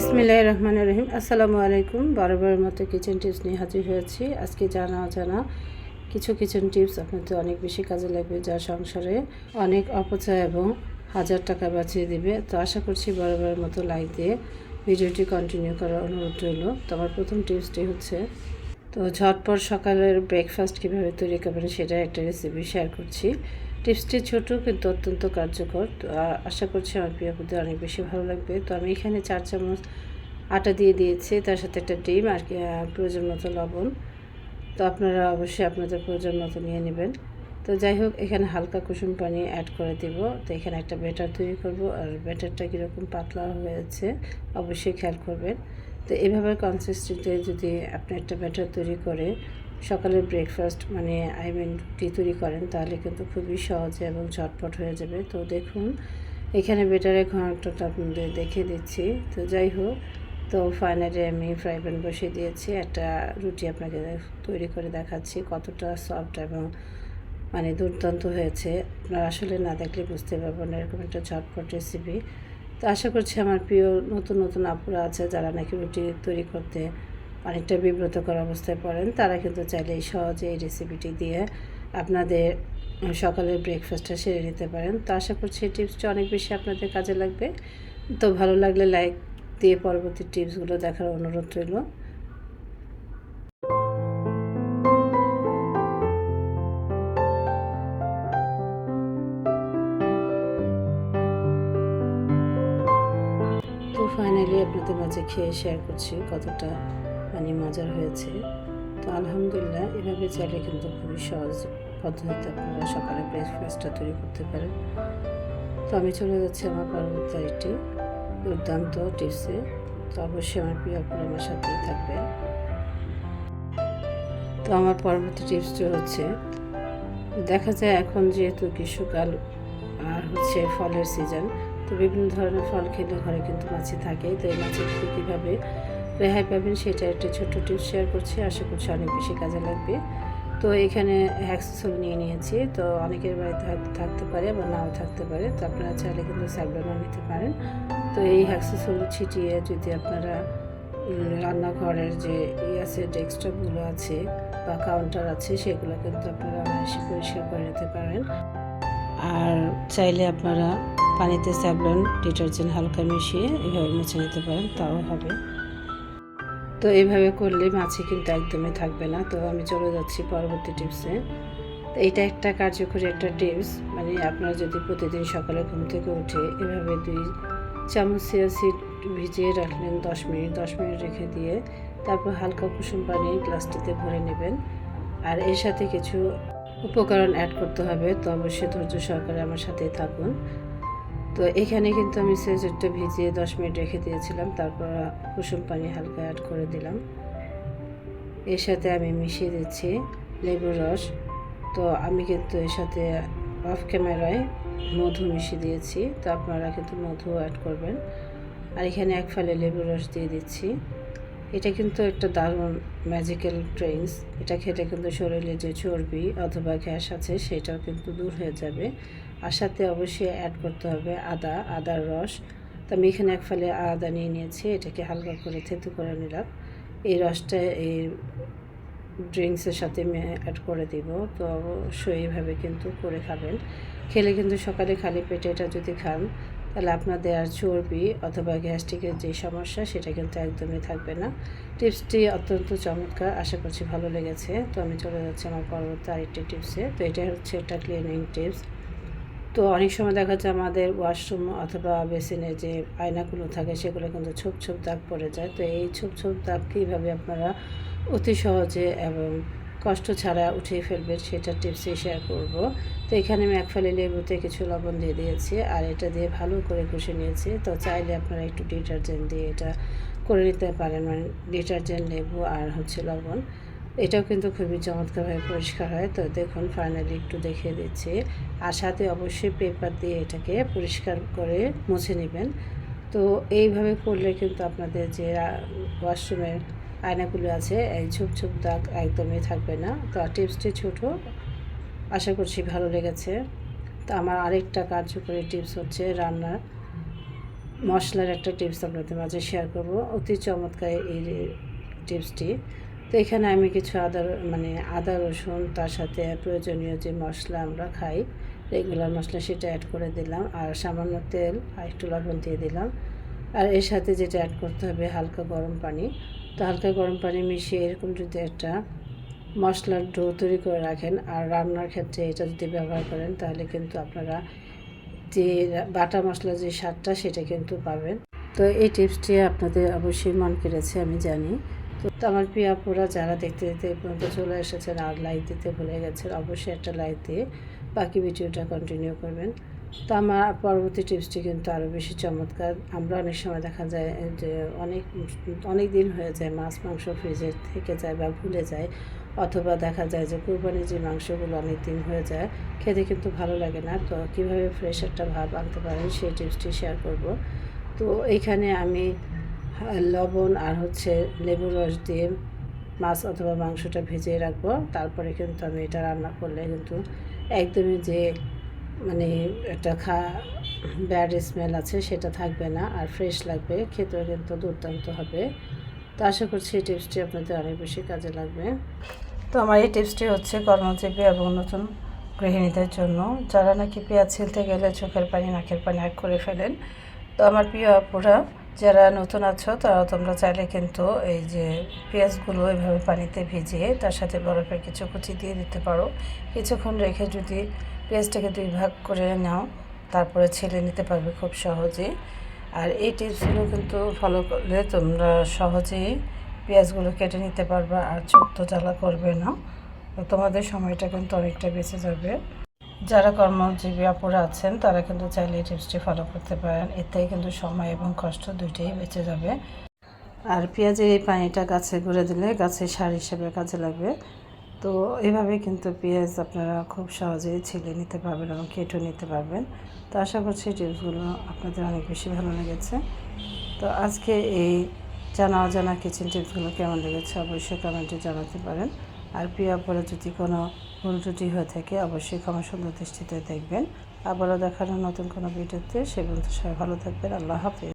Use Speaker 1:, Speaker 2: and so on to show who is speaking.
Speaker 1: বিসমিল্লাহির রহমানির রহিম। আসসালামু আলাইকুম। বারবারের মতো কিচেন টিপস নিয়ে হাজির হয়েছি। আজকে জানা কিছু কিচেন টিপস আপনাদের অনেক বেশি কাজে লাগবে, যা সংসারে অনেক অপচয় এবং হাজার টাকা বাঁচিয়ে দেবে। তো আশা করছি বারবারের মতো লাইক দিয়ে ভিডিওটি কন্টিনিউ করার অনুরোধ রইল। তো আমার প্রথম টিপসটি হচ্ছে, তো ঝটপট সকালের ব্রেকফাস্ট কীভাবে তৈরি করবেন সেটা একটা রেসিপি শেয়ার করছি। টিপসটি ছোট কিন্তু অত্যন্ত কার্যকর। তো আশা করছি আমার প্রিয় বুদ্ধি অনেক বেশি ভালো লাগবে। তো আমি এখানে 4 চামচ আটা দিয়ে দিয়েছি, তার সাথে একটা ডিম আর প্রয়োজন মতো লবণ। তো আপনারা অবশ্যই আপনাদের প্রয়োজন মতো নিয়ে নেবেন। তো যাই হোক, এখানে হালকা কুসুম পানি অ্যাড করে দেব। তো এখানে একটা ব্যাটার তৈরি করব, আর ব্যাটারটা কীরকম পাতলা হয়েছে অবশ্যই খেয়াল করবেন। তো এভাবে কনসিস্টেন্টে যদি আপনি একটা ব্যাটার তৈরি করে সকালের ব্রেকফাস্ট রুটি তৈরি করেন, তাহলে কিন্তু খুবই সহজে এবং ঝটপট হয়ে যাবে। তো দেখুন, এখানে ব্যাটারের ঘনত্বটা আপনাদের দেখিয়ে দিচ্ছি। তো যাই হোক, তো ফাইনালি আমি ফ্রাই প্যান বসিয়ে দিয়েছি। একটা রুটি আপনাকে তৈরি করে দেখাচ্ছি কতটা সফট এবং দুর্দান্ত হয়েছে। আপনারা আসলে না দেখলে বুঝতে পারবেন না, এরকম একটা ঝটপট রেসিপি। তো আশা করছি আমার প্রিয় নতুন আপুরা আছে যারা নাকি রুটি তৈরি করতে অনেকটা বিব্রতকর অবস্থায় পড়েন, তারা কিন্তু চাইলে সহজে এই রেসিপিটি দিয়ে আপনাদের সকালের ব্রেকফাস্টটা সেরে নিতে পারেন। তো আশা করছি এই টিপসটা অনেক বেশি আপনাদের কাজে লাগবে। তো ভালো লাগলে লাইক দিয়ে পরবর্তী টিপসগুলো দেখার অনুরোধ রইল। তো ফাইনালি আপনাদের মাঝে খেয়ে শেয়ার করছি কতটা মজার হয়েছে। তো আলহামদুলিল্লাহ, এভাবে চাইলে কিন্তু খুবই সহজ পদ্ধতিতে আপনারা সকালে ব্রেকফাস্টটা তৈরি করতে পারেন। তো আমি চলে যাচ্ছি আমার পরবর্তী আরেকটি দুর্দান্ত টিপসে। তো অবশ্যই আমার প্রিয় আপনারা আমার সাথেই থাকবেন। তো আমার পরবর্তী টিপসটি হচ্ছে, দেখা যায় এখন যেহেতু গ্রীষ্মকাল আর ফলের সিজন, তো বিভিন্ন ধরনের ফল খেলে ঘরে কিন্তু মাছি থাকে। তো এই মাছি থেকে কীভাবে রেহাই পাবেন সেটা একটা ছোট্ট টিপস শেয়ার করছি, আশা করছি অনেক বেশি কাজে লাগবে। তো এখানে হ্যাক্সোসোল নিয়ে নিয়েছি। তো অনেকের বাড়িতে হয়তো থাকতে পারে বা নাও থাকতে পারে, তো আপনারা চাইলে কিন্তু স্যাভলনও নিতে পারেন। তো এই হ্যাক্সোসোল ছিটিয়ে যদি আপনারা রান্নাঘরের যে ডেস্কটপগুলো আছে বা কাউন্টার আছে, সেগুলো কিন্তু আপনারা অনায়াসে পরিষ্কার করে নিতে পারেন। আর চাইলে আপনারা পানিতে স্যাভলন ডিটারজেন্ট হালকা মিশিয়ে এভাবে মুছে নিতে পারেন, তাও হবে। তো এইভাবে করলে মাছি কিন্তু একদমই থাকবে না। তো আমি চলে যাচ্ছি পরবর্তী টিপসে। তো এইটা একটা কার্যকরী একটা টিপস, আপনারা যদি প্রতিদিন সকালে ঘুম থেকে উঠে এভাবে 2 চামচ চিয়া সিড ভিজিয়ে রাখলেন 10 মিনিট রেখে দিয়ে তারপর হালকা কুসুম পানি গ্লাসটিতে ভরে নেবেন। আর এর সাথে কিছু উপকরণ অ্যাড করতে হবে। তো অবশ্যই ধৈর্য সহকারে আমার সাথেই থাকুন। তো এখানে কিন্তু আমি সেজুরটা ভিজিয়ে 10 মিনিট রেখে দিয়েছিলাম, তারপর কুসুম পানি হালকা অ্যাড করে দিলাম। এর সাথে আমি মিশিয়ে দিচ্ছি লেবুর রস। তো আমি কিন্তু এর সাথে অফ ক্যামেরায় মধু মিশিয়ে দিয়েছি, তো আপনারা কিন্তু মধু অ্যাড করবেন। আর এখানে 1 ফালি লেবুর রস দিয়ে দিচ্ছি। এটা কিন্তু একটা দারুণ ম্যাজিক্যাল ড্রিঙ্কস। এটা খেলে কিন্তু শরীরে যে চর্বি অথবা গ্যাস আছে সেটাও কিন্তু দূর হয়ে যাবে। আর সাথে অবশ্যই অ্যাড করতে হবে আদার রস। তো আমি এখানে 1 ফালি আদা নিয়ে নিয়েছি, এটাকে হালকা করে থেতু করে নিলাম। এই রসটা এই ড্রিঙ্কসের সাথে আমি অ্যাড করে দিব। তো অবশ্যই এইভাবে কিন্তু করে খাবেন। খেলে কিন্তু সকালে খালি পেটে এটা যদি খান, তাহলে আপনাদের আর চর্বি অথবা গ্যাস্ট্রিকের যে সমস্যা সেটা কিন্তু একদমই থাকবে না। টিপসটি অত্যন্ত চমৎকার, আশা করছি ভালো লেগেছে। তো আমি চলে যাচ্ছি আমার পরবর্তী আরেকটি টিপসে। তো এটা হচ্ছে একটা ক্লিনিং টিপস। তো অনেক সময় দেখা যায় আমাদের ওয়াশরুম অথবা বেসিনে যে আয়নাগুলো থাকে সেগুলো কিন্তু ছোপ দাগ পড়ে যায়। তো এই ছোপ দাগ কীভাবে আপনারা অতি সহজে এবং কষ্ট ছাড়া উঠিয়ে ফেলবেন সেটা টিপসই শেয়ার করব। তো এখানে আমি 1 ফালি লেবুতে কিছু লবণ দিয়ে দিয়েছি, আর এটা দিয়ে ভালো করে কষে নিয়েছি। তো চাইলে আপনারা একটু ডিটারজেন্ট দিয়ে এটা করে নিতে পারেন, ডিটারজেন্ট, লেবু আর লবণ। এটাও কিন্তু খুবই চমৎকারভাবে পরিষ্কার হয়। তো দেখুন, ফাইনালি একটু দেখিয়ে দিচ্ছি। আর সাথে অবশ্যই পেপার দিয়ে এটাকে পরিষ্কার করে মুছে নেবেন। তো এইভাবে করলে কিন্তু আপনাদের যে ওয়াশরুমের আয়নাগুলো আছে এই ছোপ দাগ একদমই থাকবে না। তো টিপসটি ছোটো, আশা করছি ভালো লেগেছে। তো আমার আরেকটা কার্যকরী টিপস হচ্ছে রান্নার মশলার একটা টিপস আপনাদের মাঝে শেয়ার করব, অতি চমৎকার এই টিপসটি। তো এখানে আমি কিছু আদা রসুন, তার সাথে প্রয়োজনীয় যে মশলা আমরা খাই রেগুলার মশলা, সেটা অ্যাড করে দিলাম, আর সামান্য তেল আর একটু লবণ দিয়ে দিলাম। আর এর সাথে যেটা অ্যাড করতে হবে হালকা গরম পানি। তো হালকা গরম পানি মিশিয়ে এরকম যদি একটা মশলার ডো তৈরি করে রাখেন আর রান্নার ক্ষেত্রে এটা যদি ব্যবহার করেন, তাহলে কিন্তু আপনারা যে বাটা মশলার যে স্বাদটা সেটা কিন্তু পাবেন। তো এই টিপসটি আপনাদের অবশ্যই মন কেড়েছে আমি জানি। তো আমার প্রিয় আপুরা যারা দেখতে দেখতে এই পর্যন্ত চলে এসেছেন আর লাইক দিতে ভুলে গেছেন, অবশ্যই একটা লাইক দিয়ে বাকি ভিডিওটা কন্টিনিউ করবেন। তো আমার পরবর্তী টিপসটি কিন্তু আরও বেশি চমৎকার। আমরা অনেক সময় দেখা যায় যে অনেক দিন হয়ে যায় মাছ মাংস ফ্রিজে থেকে যায় বা ভুলে যায়, অথবা দেখা যায় যে কুরবানির যে মাংসগুলো অনেক দিন হয়ে যায়, খেতে কিন্তু ভালো লাগে না। তো কীভাবে ফ্রেশ একটা ভাব আনতে পারেন সেই টিপসটি শেয়ার করব। তো এইখানে আমি লবণ আর লেবুর রস দিয়ে মাছ অথবা মাংসটা ভেজে রাখবো। তারপরে কিন্তু আমি এটা রান্না করলে কিন্তু একদমই যে একটা ব্যাড স্মেল আছে সেটা থাকবে না, আর ফ্রেশ লাগবে, খেতেও কিন্তু দুর্দান্ত হবে। তো আশা করছি এই টিপসটি আপনাদের অনেক বেশি কাজে লাগবে। তো আমার এই টিপসটি হচ্ছে কর্মজীবী এবং নতুন গৃহিণীদের জন্য, যারা নাকি পেঁয়াজ ছিলতে গেলে চোখের পানি নাকের পানি এক করে ফেলেন। তো আমার প্রিয় আপুরা যারা নতুন আছো, তারা তোমরা চাইলে কিন্তু এই যে পেঁয়াজগুলো এভাবে পানিতে ভিজিয়ে তার সাথে বরফের কিছু কুচি দিয়ে দিতে পারো। কিছুক্ষণ রেখে যদি পেঁয়াজটাকে 2 ভাগ করে নাও, তারপরে ছেলে নিতে পারবে খুব সহজেই। আর এই টিপসগুলো কিন্তু ফলো করলে তোমরা সহজেই পেঁয়াজগুলো কেটে নিতে পারবে, আর চোখ তো জ্বালা করবে না। তোমাদের সময়টা কিন্তু অনেকটা বেঁচে যাবে। যারা কর্মজীবী আপুরা আছেন তারা কিন্তু চাইলে এই টিপসটি ফলো করতে পারেন, এতে কিন্তু সময় এবং কষ্ট দুইটাই বেঁচে যাবে। আর পেঁয়াজের এই পানিটা গাছে গুঁড়ে দিলে গাছের সার হিসেবে কাজে লাগবে। তো এভাবে কিন্তু পেঁয়াজ আপনারা খুব সহজেই ছিলে নিতে পারবেন এবং কেটেও নিতে পারবেন। তো আশা করছি টিপসগুলো আপনাদের অনেক বেশি ভালো লেগেছে। তো আজকে এই জানা অজানা কিচেন টিপসগুলো কেমন লেগেছে অবশ্যই কমেন্টে জানাতে পারেন। আর প্রিয় আপুরা যদি কোনো ভুল ত্রুটি হয়ে থাকে অবশ্যই ক্ষমা সুন্দর দৃষ্টিতে দেখবেন। আবারও দেখানো নতুন কোনো ভিডিওতে, সে পর্যন্ত সবাই ভালো থাকবেন। আল্লাহ হাফেজ।